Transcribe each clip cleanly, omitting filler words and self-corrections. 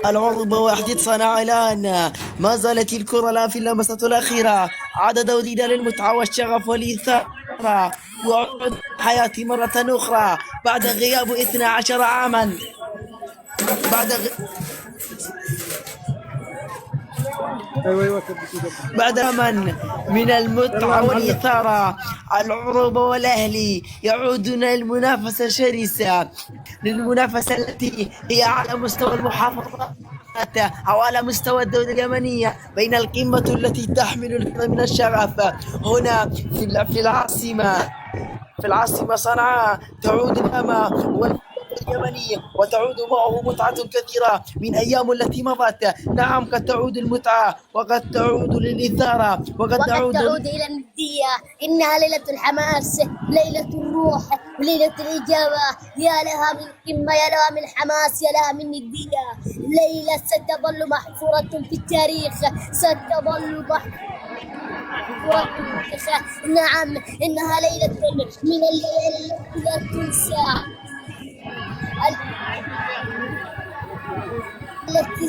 العروبة وحدة صنع الآن. ما زالت الكرة الآن في اللمسة الأخيرة. عاد دودينا للمتعة والشغف والإثارة، وعود حياة مرة أخرى بعد غياب 12 عاما. بعد بعد من المتعة والإثارة، العروبة والأهلي يعودون للمنافسة الشرسة، للمنافسة التي هي على مستوى المحافظات أو على مستوى الدولة اليمنية، بين القمة التي تحمل الكثير من الشغف هنا في العاصمة صنعاء. تعود الأمة اليمني وتعود معه متعة كثيرة من أيام التي مضت. نعم، قد تعود المتعة وقد تعود للإثارة وقد تعود إلى الندية. إنها ليلة الحماس، ليلة الروح، ليلة الإجابة. يا لها من قمة، يا لها من حماس، يا لها من ندية. ليلة ستظل محفورة في التاريخ، ستظل محفورة في التاريخ. نعم، إنها ليلة من الليالي التي لا تنسى، التي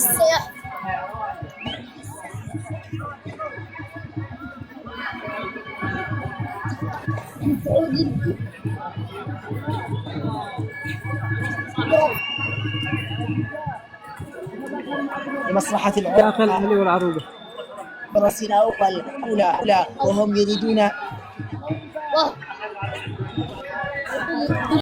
لمصلحة الأهلي والعروبة. براسنا أول وهم يريدون